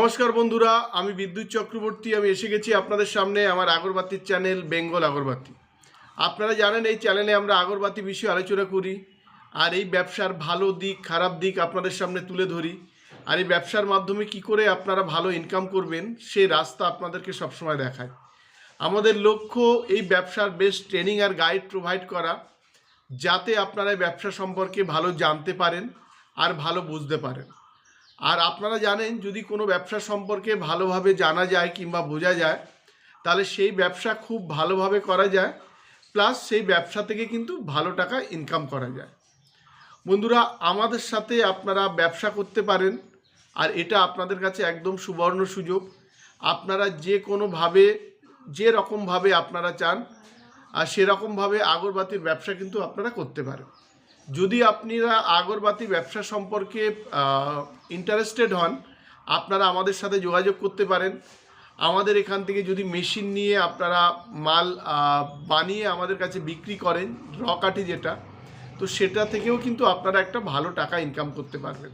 নমস্কার বন্ধুরা, আমি বিদ্যুৎ চক্রবর্তী। আমি এসে গেছি আপনাদের সামনে আমার আগরবাতির চ্যানেল বেঙ্গল আগরবাতি। আপনারা জানেন এই চ্যানেলে আমরা আগরবাতি বিষয়ে আলোচনা করি, আর এই ব্যবসার ভালো দিক খারাপ দিক আপনাদের সামনে তুলে ধরি, আর এই ব্যবসার মাধ্যমে কি করে আপনারা ভালো ইনকাম করবেন সেই রাস্তা আপনাদেরকে সবসময় দেখায়। আমাদের লক্ষ্য এই ব্যবসার বেস্ট ট্রেনিং আর গাইড প্রোভাইড করা, যাতে আপনারা এই ব্যবসা সম্পর্কে ভালো জানতে পারেন আর ভালো বুঝতে পারেন। আর আপনারা জানেন, যদি কোনো ব্যবসা সম্পর্কে ভালোভাবে জানা যায় কিংবা বোঝা যায়, তাহলে সেই ব্যবসা খুব ভালোভাবে করা যায়, প্লাস সেই ব্যবসা থেকে কিন্তু ভালো টাকা ইনকাম করা যায়। বন্ধুরা, আমাদের সাথে আপনারা ব্যবসা করতে পারেন, আর এটা আপনাদের কাছে একদম সুবর্ণ সুযোগ। আপনারা যে কোনোভাবে যে রকমভাবে আপনারা চান আর সেরকমভাবে আগরবাতির ব্যবসা কিন্তু আপনারা করতে পারেন। যদি আপনারা আগরবাতি ব্যবসা সম্পর্কে ইন্টারেস্টেড হন, আপনারা আমাদের সাথে যোগাযোগ করতে পারেন। আমাদের এখান থেকে যদি মেশিন নিয়ে আপনারা মাল বানিয়ে আমাদের কাছে বিক্রি করেন, র কাঠি যেটা, তো সেটা থেকেও কিন্তু আপনারা একটা ভালো টাকা ইনকাম করতে পারবেন।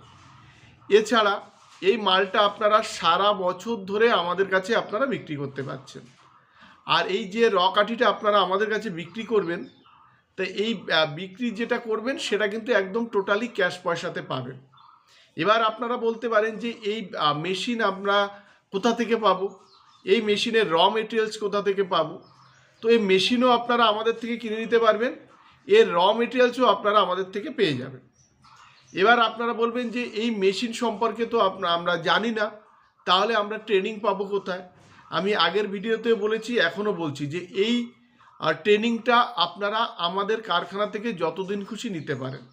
এছাড়া এই মালটা আপনারা সারা বছর ধরে আমাদের কাছে আপনারা বিক্রি করতে পারছেন। আর এই যে র কাঠিটা আপনারা আমাদের কাছে বিক্রি করবেন, তো এই বিক্রি যেটা করবেন সেটা কিন্তু একদম টোটালি ক্যাশ পয়সাতে পাবেন। এবার আপনারা বলতে পারেন যে এই মেশিন আমরা কোথা থেকে পাবো, এই মেশিনের র মেটেরিয়ালস কোথা থেকে পাবো। তো এই মেশিনও আপনারা আমাদের থেকে কিনে নিতে পারবেন, এর র মেটেরিয়ালসও আপনারা আমাদের থেকে পেয়ে যাবেন। এবার আপনারা বলবেন যে এই মেশিন সম্পর্কে তো আমরা জানি না, তাহলে আমরা ট্রেনিং পাবো কোথায়? আমি আগের ভিডিওতে বলেছি, এখনও বলছি যে এই ট্রেনিংটা আপনারা আমাদের কারখানা থেকে যতদিন খুশি নিতে পারেন।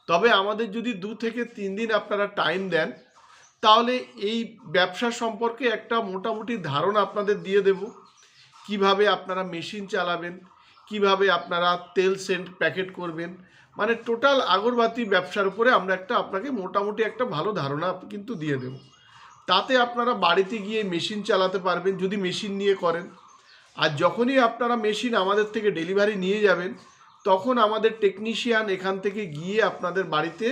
তবে আমাদের যদি 2 থেকে 3 দিন আপনারা টাইম দেন, তাহলে এই ব্যবসা সম্পর্কে একটা মোটামুটি ধারণা আপনাদের দিয়ে দেব। কিভাবে আপনারা মেশিন চালাবেন, কিভাবে আপনারা তেল সেন্ট প্যাকেট করবেন, মানে টোটাল আগরবাতি ব্যবসার উপরে আমরা আপনাকে মোটামুটি একটা ভালো ধারণা কিন্তু দিয়ে দেব। তাতে আপনারা বাড়িতে গিয়ে মেশিন চালাতে পারবেন যদি মেশিন নিয়ে করেন। আর যখনই আপনারা মেশিন আমাদের থেকে ডেলিভারি নিয়ে যাবেন, তখন আমাদের টেকনিশিয়ান এখান থেকে গিয়ে আপনাদের বাড়িতে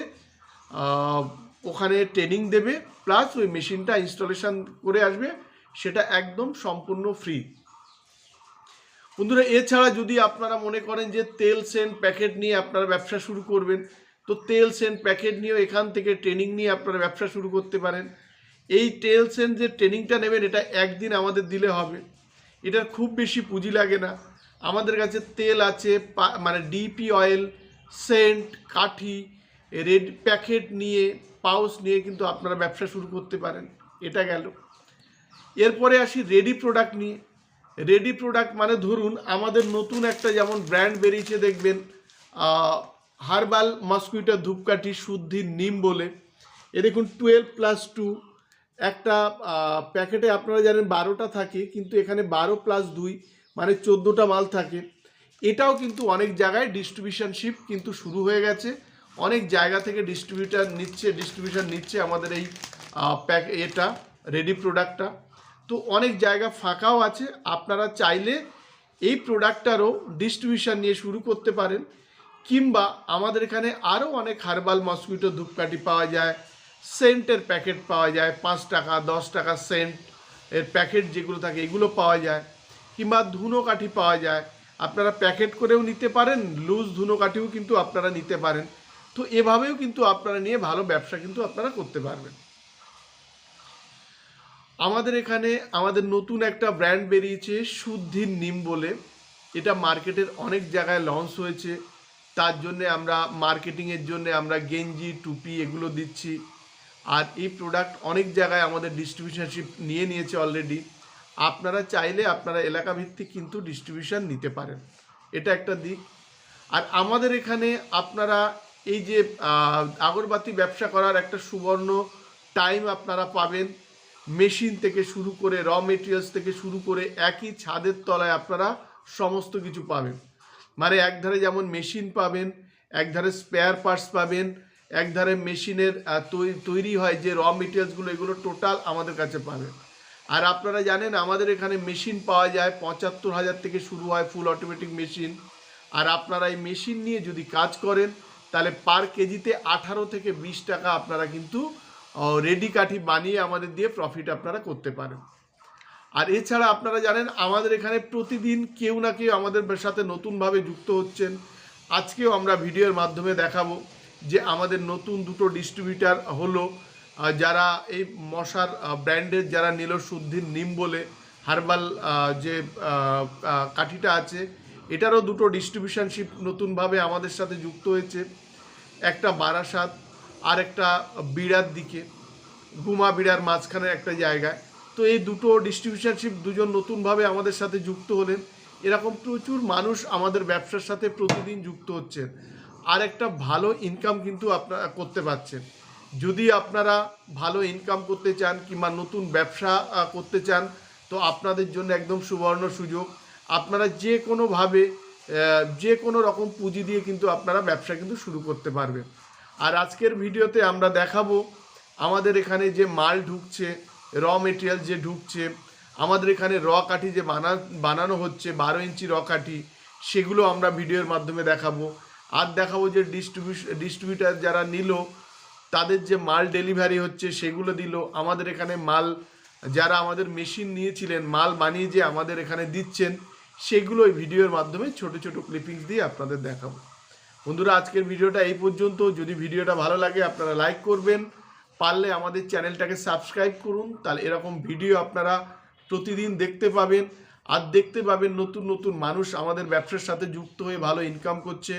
ওখানে ট্রেনিং দেবে, প্লাস ওই মেশিনটা ইনস্টলেশন করে আসবে, সেটা একদম সম্পূর্ণ ফ্রি। বন্ধুরা, এছাড়া যদি আপনারা মনে করেন যে তেল সেন্ট প্যাকেট নিয়ে আপনারা ব্যবসা শুরু করবেন, তো তেল সেন্ট প্যাকেট নিয়েও এখান থেকে ট্রেনিং নিয়ে আপনারা ব্যবসা শুরু করতে পারেন। এই তেল সেন্ট যে ট্রেনিংটা নেবেন, এটা একদিন আমাদের দিলে হবে, এটার খুব বেশি পুঁজি লাগে না। আমাদের কাছে তেল আছে, মানে ডিপি অয়েল, সেন্ট, কাঠি, রেড প্যাকেট নিয়ে, পাউচ নিয়ে কিন্তু আপনারা ব্যবসা শুরু করতে পারেন। এটা গেল। এরপরে আসি রেডি প্রোডাক্ট নিয়ে। রেডি প্রোডাক্ট মানে ধরুন আমাদের নতুন একটা যেমন ব্র্যান্ড বেরিয়েছে, দেখবেন হার্বাল মসকুইটো ধূপকাঠি শুদ্ধি নিম বলে। এ দেখুন 12+2 একটা প্যাকেটে আপনারা জানেন 12টা থাকে, কিন্তু এখানে 12+2 মানে 14টা মাল থাকে। এটাও কিন্তু অনেক জায়গায় ডিস্ট্রিবিউশনশিপ কিন্তু শুরু হয়ে গেছে, অনেক জায়গা থেকে ডিস্ট্রিবিউশন নিচ্ছে আমাদের এই এটা রেডি প্রোডাক্টটা। তো অনেক জায়গা ফাঁকাও আছে, আপনারা চাইলে এই প্রোডাক্টটারও ডিস্ট্রিবিউশন নিয়ে শুরু করতে পারেন। কিংবা আমাদের এখানে আরও অনেক হার্বাল মসকুইটো ধূপকাঠি পাওয়া যায়, সেন্টের প্যাকেট পাওয়া যায়, 5 টাকা 10 টাকা সেন্ট এর প্যাকেট যেগুলো থাকে এগুলো পাওয়া যায়। কিংবা ধুনো কাঠি পাওয়া যায়, আপনারা প্যাকেট করেও নিতে পারেন, লুজ ধুনো কাঠিও কিন্তু আপনারা নিতে পারেন। তো এভাবেও কিন্তু আপনারা নিয়ে ভালো ব্যবসা কিন্তু আপনারা করতে পারবেন। আমাদের এখানে আমাদের নতুন একটা ব্র্যান্ড বেরিয়েছে শুদ্ধি নিম বলে, এটা মার্কেটের অনেক জায়গায় লঞ্চ হয়েছে। তার জন্যে আমরা মার্কেটিংয়ের জন্যে আমরা গেঞ্জি টুপি এগুলো দিচ্ছি। আর এই প্রোডাক্ট অনেক জায়গায় আমাদের ডিস্ট্রিবিউশনশিপ নিয়ে নিয়েছে অলরেডি। আপনারা চাইলে আপনারা এলাকা ভিত্তিক কিন্তু ডিস্ট্রিবিউশন নিতে পারেন, এটা একটা দিক। আর আমাদের এখানে আপনারা এই যে আগরবাতি ব্যবসা করার একটা সুবর্ণ টাইম আপনারা পাবেন। মেশিন থেকে শুরু করে র মেটেরিয়ালস থেকে শুরু করে একই ছাদের তলায় আপনারা সমস্ত কিছু পাবেন। মানে একধারে যেমন মেশিন পাবেন, একধারে স্পেয়ার পার্টস পাবেন, একধারে মেশিনের তৈরি হয় যে র মেটেরিয়ালসগুলো, এগুলো টোটাল আমাদের কাছে পাবেন। আর আপনারা জানেন আমাদের এখানে মেশিন পাওয়া যায় 75,000 থেকে শুরু হয় ফুল অটোমেটিক মেশিন। আর আপনারা এই মেশিন নিয়ে যদি কাজ করেন, তাহলে পার কেজিতে 18 থেকে 20 টাকা আপনারা কিন্তু রেডি কাঠি বানিয়ে আমাদের দিয়ে প্রফিট আপনারা করতে পারেন। আর এছাড়া আপনারা জানেন আমাদের এখানে প্রতিদিন কেউ না কেউ আমাদের সাথে নতুনভাবে যুক্ত হচ্ছেন। আজকেও আমরা ভিডিওর মাধ্যমে দেখাবো যে আমাদের নতুন দুটো ডিস্ট্রিবিউটার হলো, যারা এই মশার ব্র্যান্ডের যারা নিল শুদ্ধির নিম বলে হার্বাল যে কাঠিটা আছে, এটারও দুটো ডিস্ট্রিবিউশনশিপ নতুনভাবে আমাদের সাথে যুক্ত হয়েছে। একটা বারাসাত আর একটা বিড়ার দিকে, গুমা বিড়ার মাঝখানে একটা জায়গায়। তো এই দুটো ডিস্ট্রিবিউশনশিপ দুজন নতুনভাবে আমাদের সাথে যুক্ত হলেন। এরকম প্রচুর মানুষ আমাদের ব্যবসার সাথে প্রতিদিন যুক্ত হচ্ছেন, আর একটা ভালো ইনকাম কিন্তু আপনারা করতে পারছেন। যদি আপনারা ভালো ইনকাম করতে চান কিংবা নতুন ব্যবসা করতে চান, তো আপনাদের জন্য একদম সুবর্ণ সুযোগ। আপনারা যে কোনোভাবে যে কোনো রকম পুঁজি দিয়ে কিন্তু আপনারা ব্যবসা কিন্তু শুরু করতে পারবেন। আর আজকের ভিডিওতে আমরা দেখাবো আমাদের এখানে যে মাল ঢুকছে, র মেটেরিয়াল যে ঢুকছে, আমাদের এখানে র কাঠি যে বানানো হচ্ছে 12 ইঞ্চি র কাঠি, সেগুলো আমরা ভিডিওর মাধ্যমে দেখাবো। আর দেখাবো যে ডিস্ট্রিবিউটার যারা নিল তাদের যে মাল ডেলিভারি হচ্ছে সেগুলো দিল। আমাদের এখানে মাল যারা আমাদের মেশিন নিয়েছিলেন, মাল বানিয়ে যে আমাদের এখানে দিচ্ছেন, সেগুলো এই ভিডিওর মাধ্যমে ছোট ছোট ক্লিপিংস দিয়ে আপনাদের দেখাবো। বন্ধুরা, আজকের ভিডিওটা এই পর্যন্ত। যদি ভিডিওটা ভালো লাগে আপনারা লাইক করবেন, পারলে আমাদের চ্যানেলটাকে সাবস্ক্রাইব করুন, তাহলে এরকম ভিডিও আপনারা প্রতিদিন দেখতে পাবেন। আর দেখতে পাবেন নতুন নতুন মানুষ আমাদের ব্যবসার সাথে যুক্ত হয়ে ভালো ইনকাম করছে,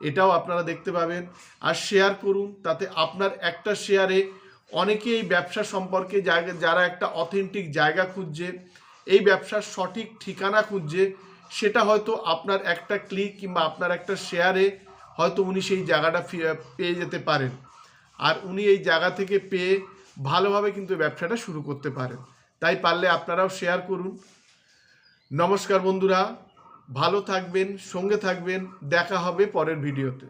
এটাও আপনারা দেখতে পাবেন। আর শেয়ার করুন, তাতে আপনার একটা শেয়ারে অনেকেই এই ব্যবসা সম্পর্কে যারা একটা অথেন্টিক জায়গা খুঁজছে, এই ব্যবসার সঠিক ঠিকানা খুঁজছে, সেটা হয়তো আপনার একটা ক্লিক কিংবা আপনার একটা শেয়ারে হয়তো উনি সেই জায়গাটা পেয়ে যেতে পারেন। আর উনি এই জায়গা থেকে পেয়ে ভালোভাবে কিন্তু ব্যবসাটা শুরু করতে পারেন। তাই পারলে আপনারাও শেয়ার করুন। নমস্কার বন্ধুরা, ভালো থাকবেন, সঙ্গে থাকবেন। দেখা হবে পরের ভিডিওতে।